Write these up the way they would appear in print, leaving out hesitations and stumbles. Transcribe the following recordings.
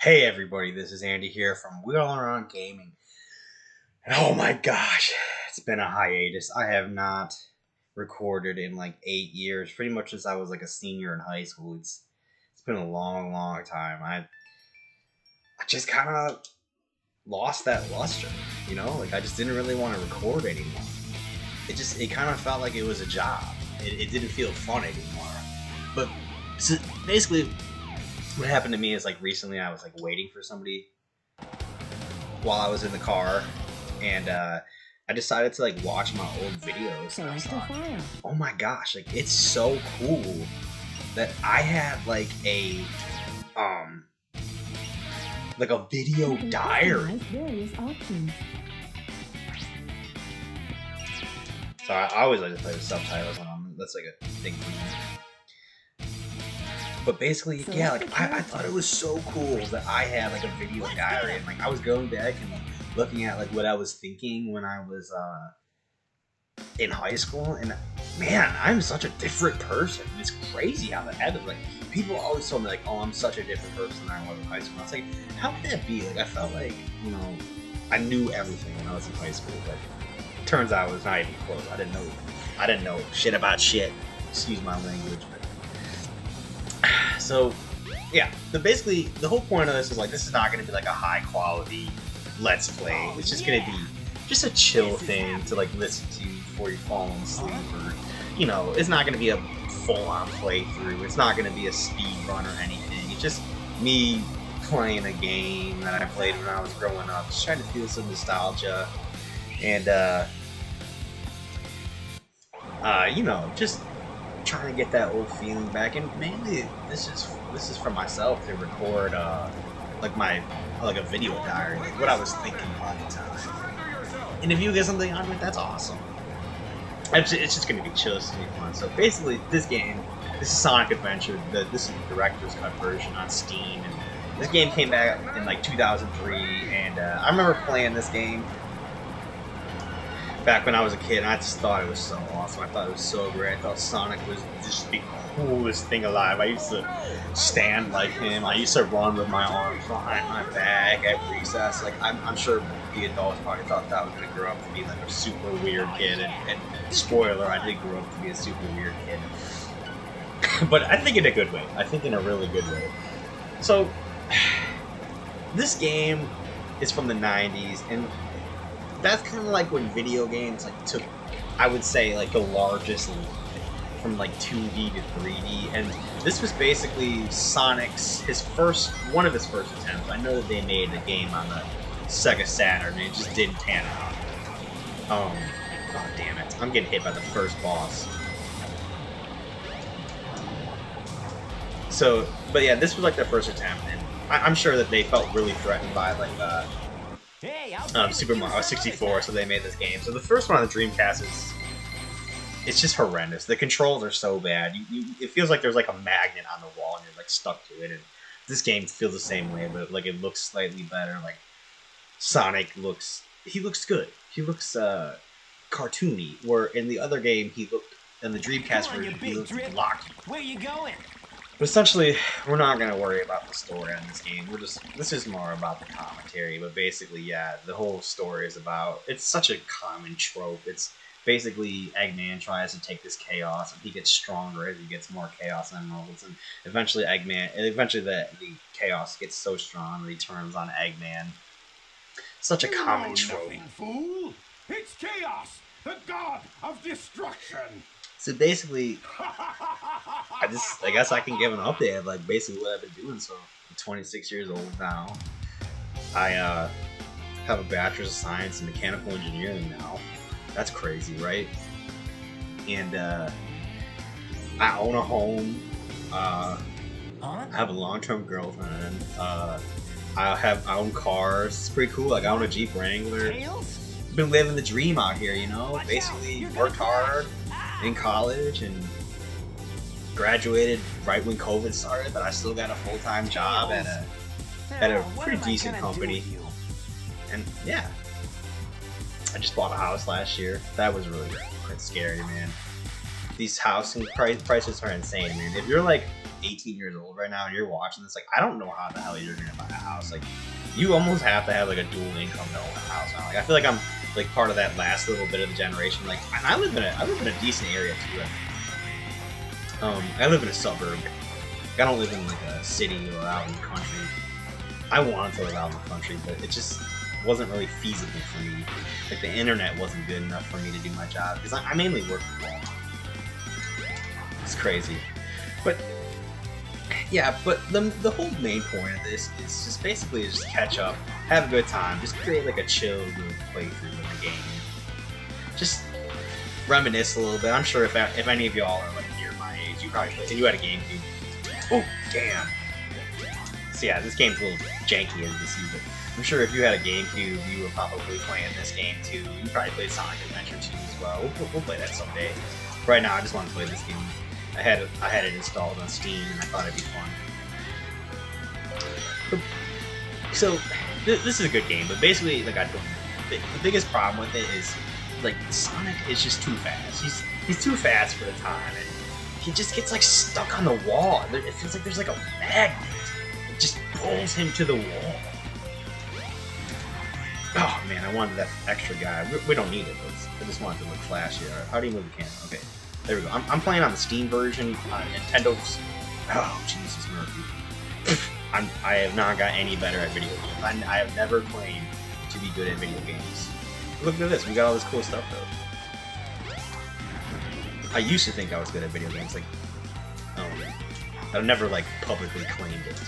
Hey everybody, this is Andy here from Wheel Around Gaming. And oh my gosh, it's been a hiatus. I have not recorded in like 8 years, pretty much since I was like a senior in high school. It's been a long time. I just kind of lost that luster, Like I just didn't really want to record anymore. It kind of felt like it was a job. It didn't feel fun anymore. But so basically, what happened to me is like recently I was like waiting for somebody while I was in the car, and I decided to like watch my old videos. And I thought, oh my gosh, like it's so cool that I had like a video diary. So I always like to play with subtitles on. That's like a thing for me. But basically, yeah, like I thought it was so cool that I had like a video diary, and like I was going back and like, looking at like what I was thinking when I was in high school, and man, I'm such a different person. It's crazy how that happened. Like people always told me like, oh, I'm such a different person than I was in high school. I was like, how could that be? Like I felt like I knew everything when I was in high school, but turns out it was not even close. I didn't know shit about shit. Excuse my language, but. So, yeah, basically the whole point of this is like this is not going to be like a high quality let's play. It's just going to be just a chill thing to like listen to before you fall asleep, or it's not going to be a full on playthrough. It's not going to be a speed run or anything. It's just me playing a game that I played when I was growing up, just trying to feel some nostalgia, and just trying to get that old feeling back. And mainly this is for myself to record like a video diary, like what I was thinking all the time. And if you get something out of it, that's awesome. It's just gonna be chill, it's gonna be fun. So basically this is Sonic Adventure. This is the director's cut version on Steam, and this game came back in like 2003, and I remember playing this game back when I was a kid, and I just thought it was so awesome. I thought it was so great. I thought Sonic was just the coolest thing alive. I used to stand like him. I used to run with my arms behind my back at recess. Like I'm sure the adults probably thought that I was gonna grow up to be like a super weird kid. And spoiler, I did grow up to be a super weird kid. But I think in a good way. I think in a really good way. So this game is from the 90s, and that's kind of like when video games like took, I would say, like the largest leap from like 2D to 3D, and this was basically Sonic's one of his first attempts. I know that they made a game on the Sega Saturn, and it just didn't pan out. Oh damn it! I'm getting hit by the first boss. So, but yeah, this was like their first attempt, and I'm sure that they felt really threatened by like Super Mario 64, so they made this game. So the first one on the Dreamcast it's just horrendous. The controls are so bad. It feels like there's like a magnet on the wall and you're like stuck to it. And this game feels the same way, but like it looks slightly better. Like Sonic looks good. He looks cartoony. Where in the other game in the Dreamcast version, he looked blocky. Where you going? But essentially, we're not going to worry about the story on this game. This is more about the commentary. But basically, yeah, the whole story is about, it's such a common trope. It's basically Eggman tries to take this chaos, and he gets stronger as he gets more chaos emeralds. And eventually the chaos gets so strong that he turns on Eggman. Such a common trope. Nothing, fool! It's Chaos, the god of destruction! So basically, I guess I can give an update of like basically what I've been doing. So I'm 26 years old now. I have a bachelor's of science in mechanical engineering now. That's crazy, right? And I own a home. I have a long-term girlfriend. I own cars. It's pretty cool. Like I own a Jeep Wrangler. Been living the dream out here, Basically worked hard in college and graduated right when COVID started, but I still got a full-time job at a pretty decent company. And yeah, I just bought a house last year. That was really quite scary, man. These housing prices are insane, man. If you're like 18 years old right now and you're watching this, like, I don't know how the hell you're gonna buy a house. Like, you almost have to have like a dual income to own a house now. Like, I feel like I'm like part of that last little bit of the generation. Like, and I live in a decent area too. I live in a suburb. Like, I don't live in like a city or out in the country. I wanted to live out in the country, but it just wasn't really feasible for me. Like, the internet wasn't good enough for me to do my job because I mainly work from home. It's crazy, but yeah. But the whole main point of this is just basically just catch up, have a good time, just create like a chill little playthrough of the game, just reminisce a little bit. I'm sure if any of y'all are like near my age, you probably played. You had a GameCube. Oh damn. So yeah, this game's a little janky as you see, but I'm sure if you had a GameCube, you were probably playing this game too. You probably played Sonic Adventure 2 as well. We'll play that someday. Right now, I just want to play this game. I had it installed on Steam, and I thought it'd be fun. So this is a good game, but basically, like the biggest problem with it is like Sonic is just too fast. He's too fast for the time, and he just gets like stuck on the wall. It feels like there's like a magnet. It just pulls him to the wall. Oh man, I wanted that extra guy. We don't need it, but I just wanted to look flashy. How do you move the camera? Okay, there we go. I'm playing on the Steam version on Nintendo's. Oh Jesus, Murphy. I have not got any better at video games. I have never claimed to be good at video games. Look at this. We got all this cool stuff though. I used to think I was good at video games. Like, I've never like publicly claimed it.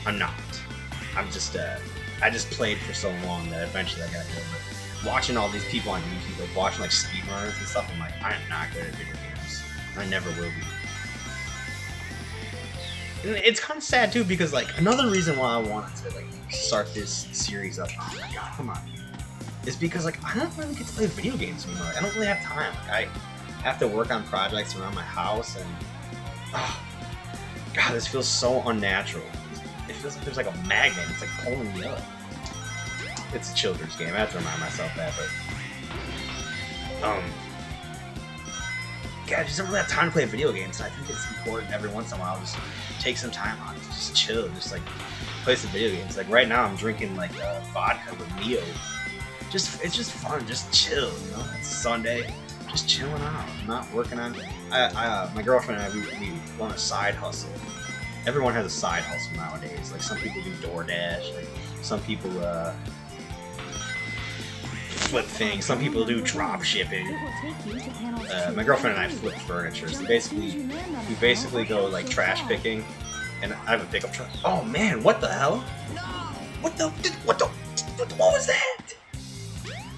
I'm not. I'm just I just played for so long that eventually I got good. But watching all these people on YouTube, like watching like speedrunners and stuff, I'm like, I am not good at video games. I never will be. And it's kind of sad too because like another reason why I wanted to like start this series up. Oh my god, come on, is because like I don't really get to play video games anymore. I don't really have time. Like, I have to work on projects around my house, and oh god, this feels so unnatural. It feels like there's like a magnet. It's like pulling me up. It's a children's game. I have to remind myself that, but God, I just don't really have time to play video games. So I think it's important every once in a while just take some time on it, just chill, just like play some video games. Like right now, I'm drinking like vodka with Neo. It's just fun, just chill, you know. It's Sunday, just chilling out. I'm not working on. My girlfriend and I we run a side hustle. Everyone has a side hustle nowadays. Like some people do DoorDash, like some people flip things. Some people do drop shipping. My girlfriend and I flip furniture. So we basically go like trash picking, and I have a pickup truck. Oh man, what the hell? What was that?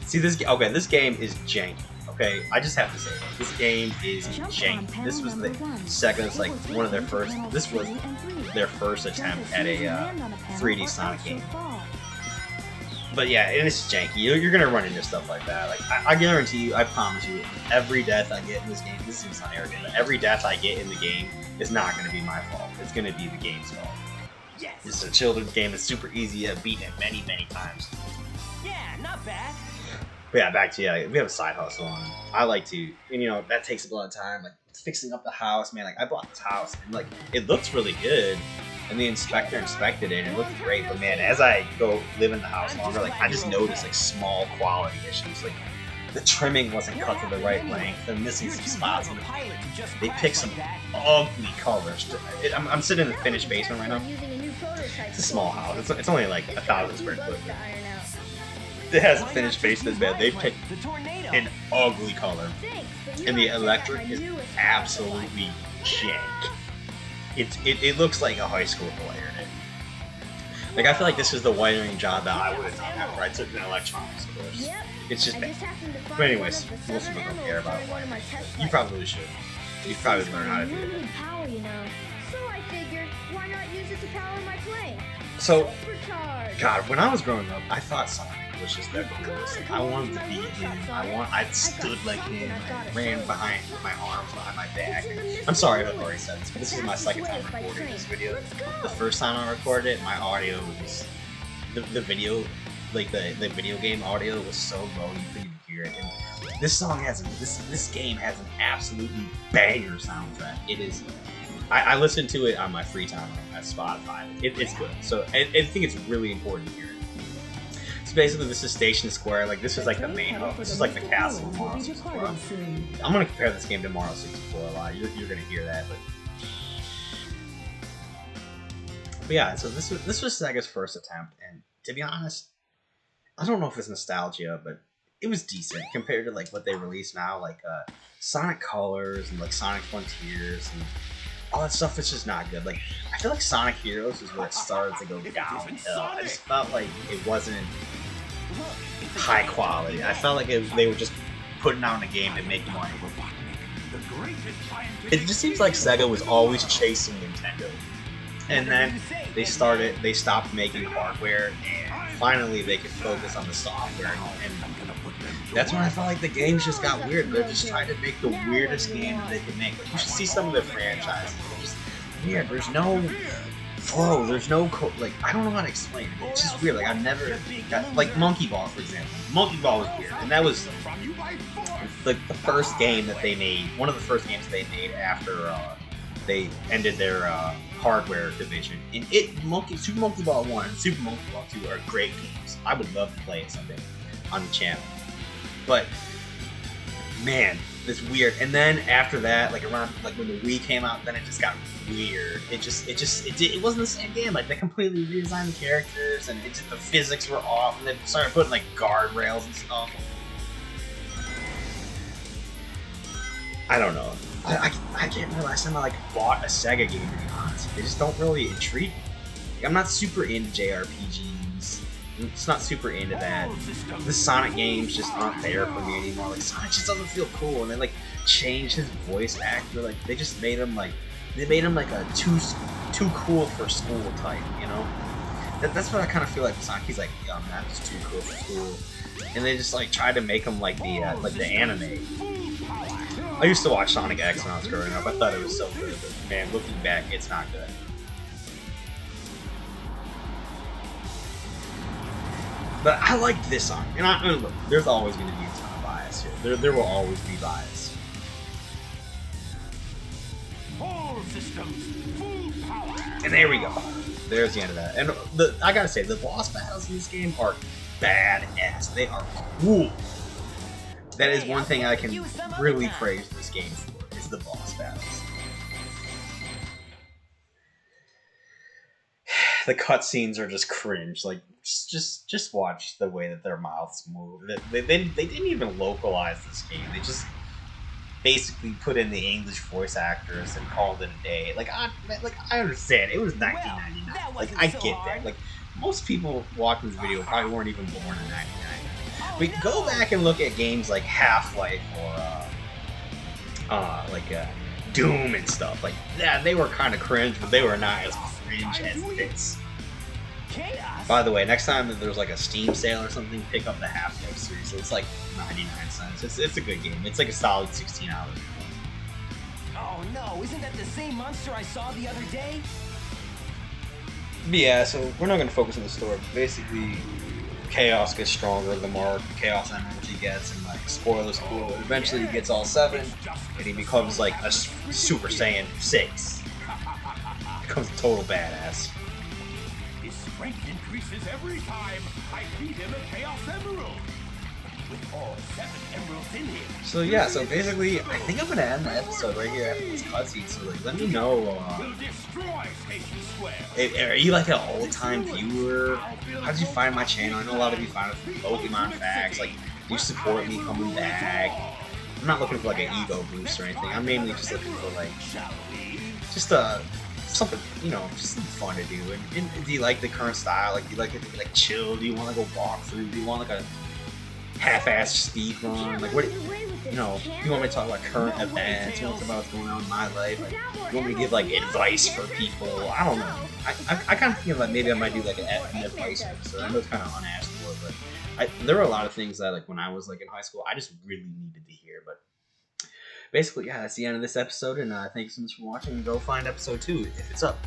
See this? Okay, this game is janky. Okay, I just have to say that. This game is janky. This was the second, like one of their first. This was their first attempt at a 3D Sonic game. But yeah, and it's janky. You're gonna run into stuff like that. Like I guarantee you, I promise you, every death I get in this game, this seems not arrogant, but every death I get in the game is not gonna be my fault. It's gonna be the game's fault. Yes. It's a children's game. It's super easy. I've beaten it many times. Yeah, not bad. But yeah, back to we have a side hustle on. I like to, and you know that takes a lot of time. Like fixing up the house, man. Like I bought this house, and like it looks really good. And the inspector inspected it, and it looked great. But man, as I go live in the house longer, like I just noticed like small quality issues. Like the trimming wasn't cut to the right length. They're missing some spots on it. They picked some ugly colors. I'm sitting in the finished basement right now. It's a small house. It's only like 1,000 square foot. It has a finished basement bed. They picked an ugly color, and the electric is absolutely jank. It looks like a high school wired it. Like I feel like this is the wiring job that I would have done after I took an electronics course. It's just bad. But anyways, most people don't care about wiring. You probably should. You probably learn how to do it. So I figured, why not use it to power my plane? So, God, when I was growing up, I thought Sonic was just the coolest. I wanted to be him. I stood like him. I ran behind with my arms behind my back. I'm sorry if I've already said this, but this is my second time recording this video. The first time I recorded it, my audio was the video, like the video game audio was so low you couldn't even hear it. And this song has this game has an absolutely banger soundtrack. It is I listen to it on my free time at Spotify. It's good. So I think it's really important to hear it. So basically, this is Station Square. Like, this is like the main hub. This is like the castle of Mario 64. I'm gonna compare this game to Mario 64 a lot. You're gonna hear that, but yeah. So this was Sega's first attempt, and to be honest, I don't know if it's nostalgia, but it was decent compared to like what they release now, like Sonic Colors and like Sonic Frontiers and all that stuff. Is just not good. Like, I feel like Sonic Heroes is where it started to go downhill. I just felt like it wasn't high quality. I felt like they were just putting out a game to make money. It just seems like Sega was always chasing Nintendo, and then they stopped making hardware, and finally they could focus on the software. And that's when I felt like the games just got weird. They're just trying to make the weirdest game that they could make. Like, you should see some of their franchises. They're just weird. There's no flow. There's no like, I don't know how to explain it. It's just weird. Like, I've never got, like, Monkey Ball, for example. Monkey Ball was weird, and that was like the first game that they made. One of the first games they made after they ended their hardware division. And Super Monkey Ball 1 and Super Monkey Ball 2 are great games. I would love to play it someday on the channel. But man, it's weird. And then after that, like around like when the Wii came out, then it just got weird. It wasn't the same game. Like, they completely redesigned the characters, and the physics were off, and they started putting like guardrails and stuff. I don't know. I can't remember last time I like bought a Sega game, to be honest. They just don't really intrigue me. Like, I'm not super into JRPGs. I'm just not super into that. The Sonic games just aren't there for me anymore. Like, Sonic just doesn't feel cool, and they like changed his voice actor. Like, they just made him like a too cool for school type, you know? That's what I kind of feel like with Sonic. He's like, yo, man, that's too cool for school, and they just like tried to make him like the anime. I used to watch Sonic X when I was growing up. I thought it was so good, but man, looking back, it's not good. But I liked this song, and look, there's always going to be a ton of bias here. There will always be bias. All systems, full power. And there we go. There's the end of that. And I gotta say, the boss battles in this game are badass. They are cool. That is one thing I can really praise this game for, is the boss battles. The cutscenes are just cringe. Like, just watch the way that their mouths move. They didn't even localize this game. They just basically put in the English voice actors and called it a day. Like, I understand. It was 1999. Like, I get that. Like, most people watching this video probably weren't even born in 1999. But go back and look at games like Half-Life or Doom and stuff. Like, yeah, they were kind of cringe, but they were not as cringe as this. By the way, next time that there's like a Steam sale or something, pick up the Half-Life series. It's like 99 cents. It's a good game. It's like a solid 16 hours. Oh no, isn't that the same monster I saw the other day? But yeah, so we're not going to focus on the story. Basically, Chaos gets stronger the more Chaos energy gets, and like, spoilers cool. Eventually he gets all 7, and he becomes like a Super Saiyan 6. Becomes a total badass. His strength increases every time I feed him a Chaos Emerald. With all 7 emeralds in him. So yeah, so basically, I think I'm gonna end the episode right here after this cutscene. So like, let me know. Will destroy Station Square. Are you like an old-time viewer? How did you find my channel? I know a lot of you find it from Pokemon Facts. Like, do you support me coming back? I'm not looking for like an ego boost or anything. I'm mainly just looking for like, just something, you know, just something fun to do. And do you like the current style? Like, do you like it to be like chill? Do you want to go walk through? Do you want like a half-assed speed run? Like, what, you know, you want me to talk about current events? You want to talk about what's going on in my life? Like, you want me to give like advice for people? I don't know. I kind of feel like maybe I might do like an advice episode. I know it's kind of unasked for, but there were a lot of things that, like, when I was like in high school, I just really needed to hear. But basically, yeah, that's the end of this episode, and thanks so much for watching. Go find episode 2 if it's up.